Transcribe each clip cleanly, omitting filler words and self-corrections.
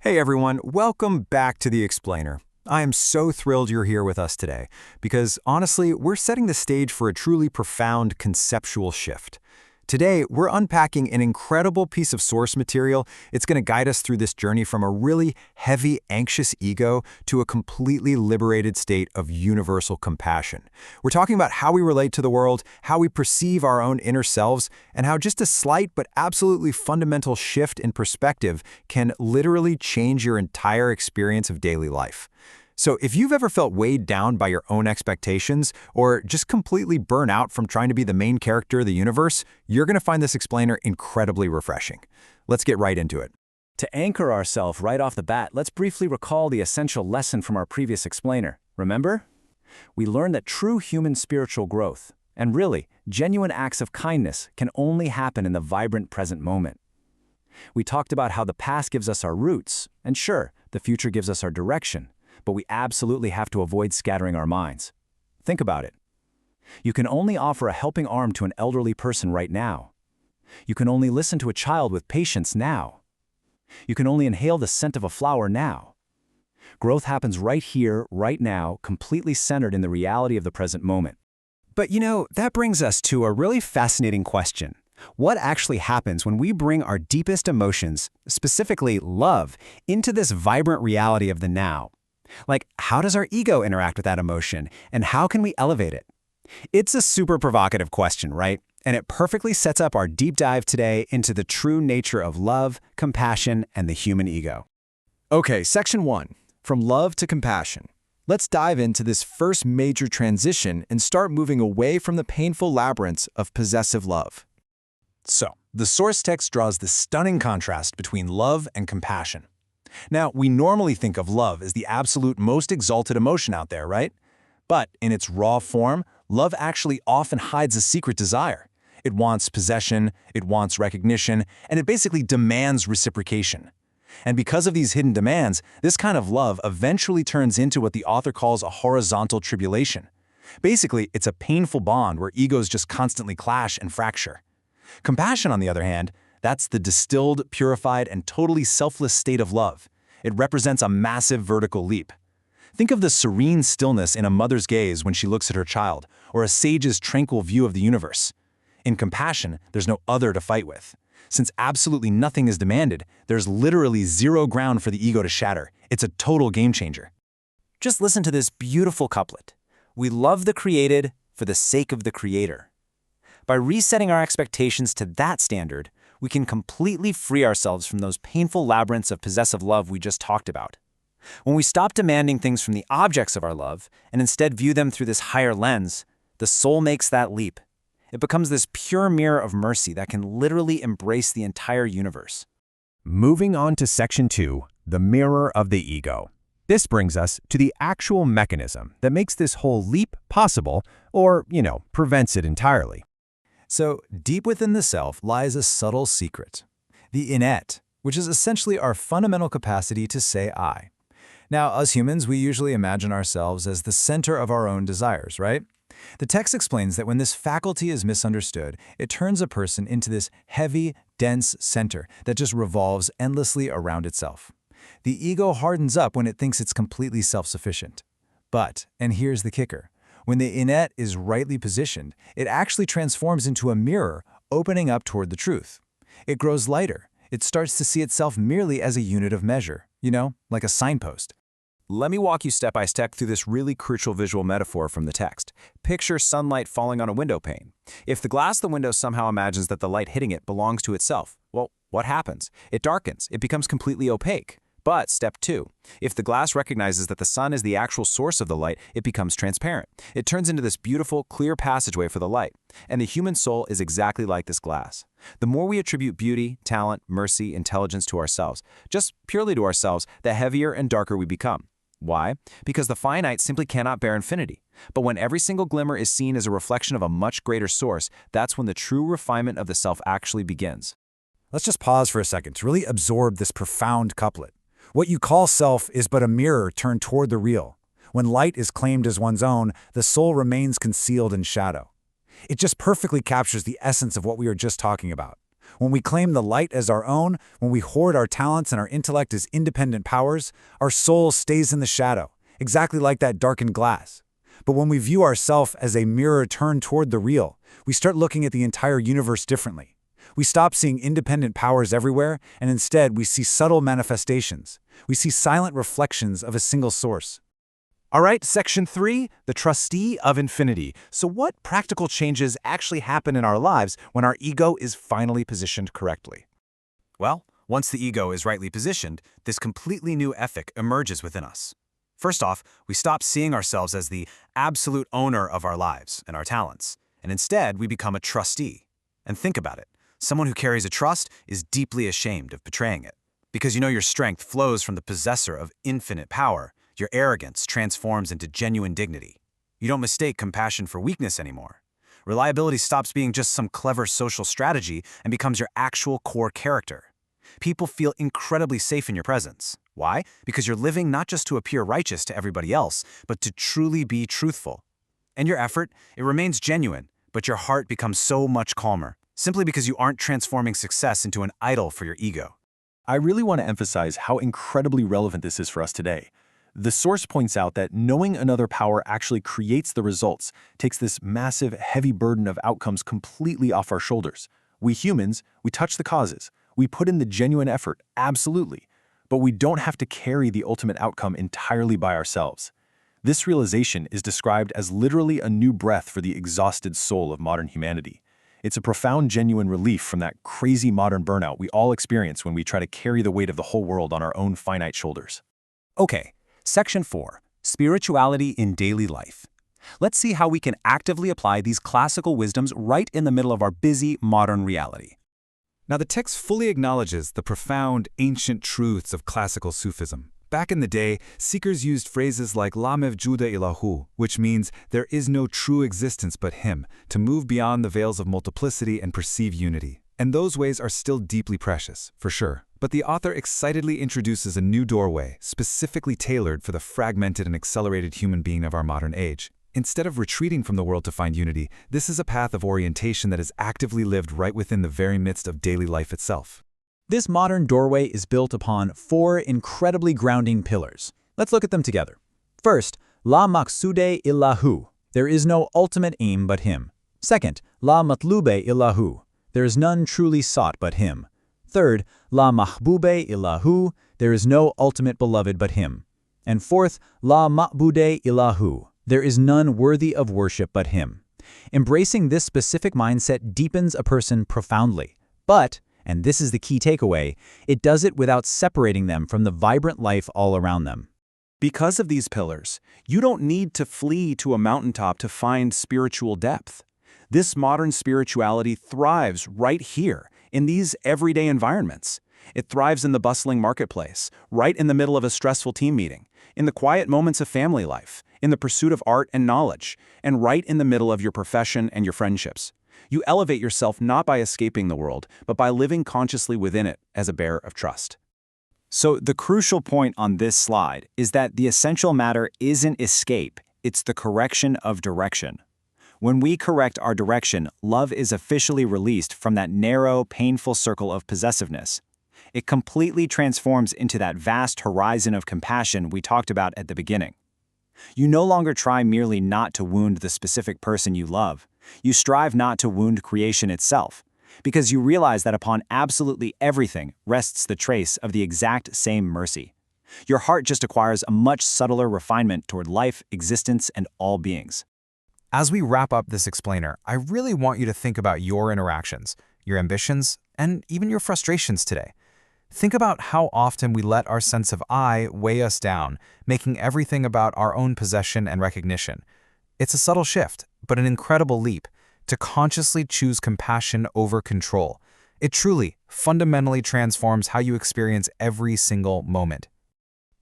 Hey everyone, welcome back to The Explainer. I am so thrilled you're here with us today, because honestly, we're setting the stage for a truly profound conceptual shift. Today, we're unpacking an incredible piece of source material. It's going to guide us through this journey from a really heavy, anxious ego to a completely liberated state of universal compassion. We're talking about how we relate to the world, how we perceive our own inner selves, and how just a slight but absolutely fundamental shift in perspective can literally change your entire experience of daily life. So if you've ever felt weighed down by your own expectations or just completely burnt out from trying to be the main character of the universe, you're going to find this explainer incredibly refreshing. Let's get right into it. To anchor ourselves right off the bat, let's briefly recall the essential lesson from our previous explainer. Remember? We learned that true human spiritual growth, and really, genuine acts of kindness, can only happen in the vibrant present moment. We talked about how the past gives us our roots, and sure, the future gives us our direction. But we absolutely have to avoid scattering our minds. Think about it. You can only offer a helping arm to an elderly person right now. You can only listen to a child with patience now. You can only inhale the scent of a flower now. Growth happens right here, right now, completely centered in the reality of the present moment. But that brings us to a really fascinating question. What actually happens when we bring our deepest emotions, specifically love, into this vibrant reality of the now? Like, how does our ego interact with that emotion, and how can we elevate it? It's a super provocative question, right? And it perfectly sets up our deep dive today into the true nature of love, compassion, and the human ego. Okay, section 1, from love to compassion. Let's dive into this first major transition and start moving away from the painful labyrinths of possessive love. So, the source text draws this stunning contrast between love and compassion. Now, we normally think of love as the absolute most exalted emotion out there, right? But in its raw form, love actually often hides a secret desire. It wants possession, it wants recognition, and it basically demands reciprocation. And because of these hidden demands, this kind of love eventually turns into what the author calls a horizontal tribulation. Basically, it's a painful bond where egos just constantly clash and fracture. Compassion, on the other hand, that's the distilled, purified, and totally selfless state of love. It represents a massive vertical leap. Think of the serene stillness in a mother's gaze when she looks at her child, or a sage's tranquil view of the universe. In compassion, there's no other to fight with. Since absolutely nothing is demanded, there's literally zero ground for the ego to shatter. It's a total game changer. Just listen to this beautiful couplet. We love the created for the sake of the creator. By resetting our expectations to that standard, we can completely free ourselves from those painful labyrinths of possessive love we just talked about. When we stop demanding things from the objects of our love and instead view them through this higher lens, the soul makes that leap. It becomes this pure mirror of mercy that can literally embrace the entire universe. Moving on to section 2, the mirror of the ego. This brings us to the actual mechanism that makes this whole leap possible or, prevents it entirely. So, deep within the self lies a subtle secret, the innate, which is essentially our fundamental capacity to say I. Now, us humans, we usually imagine ourselves as the center of our own desires, right? The text explains that when this faculty is misunderstood, it turns a person into this heavy, dense center that just revolves endlessly around itself. The ego hardens up when it thinks it's completely self-sufficient. But, and here's the kicker, when the innate is rightly positioned, it actually transforms into a mirror, opening up toward the truth. It grows lighter. It starts to see itself merely as a unit of measure, like a signpost. Let me walk you step by step through this really crucial visual metaphor from the text. Picture sunlight falling on a window pane. If the glass of the window somehow imagines that the light hitting it belongs to itself, well, what happens? It darkens. It becomes completely opaque. But step 2, if the glass recognizes that the sun is the actual source of the light, it becomes transparent. It turns into this beautiful, clear passageway for the light. And the human soul is exactly like this glass. The more we attribute beauty, talent, mercy, intelligence to ourselves, just purely to ourselves, the heavier and darker we become. Why? Because the finite simply cannot bear infinity. But when every single glimmer is seen as a reflection of a much greater source, that's when the true refinement of the self actually begins. Let's just pause for a second to really absorb this profound couplet. What you call self is but a mirror turned toward the real. When light is claimed as one's own, the soul remains concealed in shadow. It just perfectly captures the essence of what we were just talking about. When we claim the light as our own, when we hoard our talents and our intellect as independent powers, our soul stays in the shadow, exactly like that darkened glass. But when we view ourselves as a mirror turned toward the real, we start looking at the entire universe differently. We stop seeing independent powers everywhere, and instead we see subtle manifestations. We see silent reflections of a single source. All right, section 3, the trustee of infinity. So what practical changes actually happen in our lives when our ego is finally positioned correctly? Well, once the ego is rightly positioned, this completely new ethic emerges within us. First off, we stop seeing ourselves as the absolute owner of our lives and our talents, and instead we become a trustee. And think about it. Someone who carries a trust is deeply ashamed of betraying it. Because you know your strength flows from the possessor of infinite power, your arrogance transforms into genuine dignity. You don't mistake compassion for weakness anymore. Reliability stops being just some clever social strategy and becomes your actual core character. People feel incredibly safe in your presence. Why? Because you're living not just to appear righteous to everybody else, but to truly be truthful. And your effort, it remains genuine, but your heart becomes so much calmer, simply because you aren't transforming success into an idol for your ego. I really want to emphasize how incredibly relevant this is for us today. The source points out that knowing another power actually creates the results, takes this massive, heavy burden of outcomes completely off our shoulders. We humans, we touch the causes. We put in the genuine effort, absolutely. But we don't have to carry the ultimate outcome entirely by ourselves. This realization is described as literally a new breath for the exhausted soul of modern humanity. It's a profound, genuine relief from that crazy modern burnout we all experience when we try to carry the weight of the whole world on our own finite shoulders. Okay, Section 4, Spirituality in Daily Life. Let's see how we can actively apply these classical wisdoms right in the middle of our busy modern reality. Now, the text fully acknowledges the profound, ancient truths of classical Sufism. Back in the day, seekers used phrases like La mevjuda illahu, which means there is no true existence but Him, to move beyond the veils of multiplicity and perceive unity. And those ways are still deeply precious, for sure. But the author excitedly introduces a new doorway, specifically tailored for the fragmented and accelerated human being of our modern age. Instead of retreating from the world to find unity, this is a path of orientation that is actively lived right within the very midst of daily life itself. This modern doorway is built upon 4 incredibly grounding pillars. Let's look at them together. First, La maqsude illahu. There is no ultimate aim but Him. Second, La matlube illahu. There is none truly sought but Him. Third, La mahbube illahu. There is no ultimate beloved but Him. And fourth, La ma'bude illahu. There is none worthy of worship but Him. Embracing this specific mindset deepens a person profoundly. But, and this is the key takeaway, it does it without separating them from the vibrant life all around them. Because of these pillars, you don't need to flee to a mountaintop to find spiritual depth. This modern spirituality thrives right here, in these everyday environments. It thrives in the bustling marketplace, right in the middle of a stressful team meeting, in the quiet moments of family life, in the pursuit of art and knowledge, and right in the middle of your profession and your friendships. You elevate yourself not by escaping the world, but by living consciously within it as a bearer of trust. So the crucial point on this slide is that the essential matter isn't escape, it's the correction of direction. When we correct our direction, love is officially released from that narrow, painful circle of possessiveness. It completely transforms into that vast horizon of compassion we talked about at the beginning. You no longer try merely not to wound the specific person you love. You strive not to wound creation itself, because you realize that upon absolutely everything rests the trace of the exact same mercy. Your heart just acquires a much subtler refinement toward life, existence, and all beings. As we wrap up this explainer, I really want you to think about your interactions, your ambitions, and even your frustrations today. Think about how often we let our sense of I weigh us down, making everything about our own possession and recognition. It's a subtle shift, but an incredible leap, to consciously choose compassion over control. It truly, fundamentally transforms how you experience every single moment.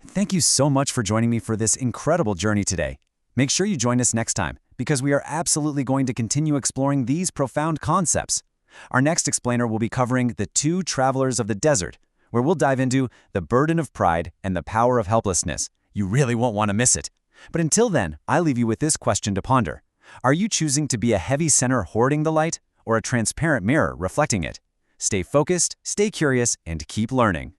Thank you so much for joining me for this incredible journey today. Make sure you join us next time, because we are absolutely going to continue exploring these profound concepts. Our next explainer will be covering the 2 travelers of the desert, where we'll dive into the burden of pride and the power of helplessness. You really won't want to miss it. But until then, I leave you with this question to ponder. Are you choosing to be a heavy center hoarding the light, or a transparent mirror reflecting it? Stay focused, stay curious, and keep learning.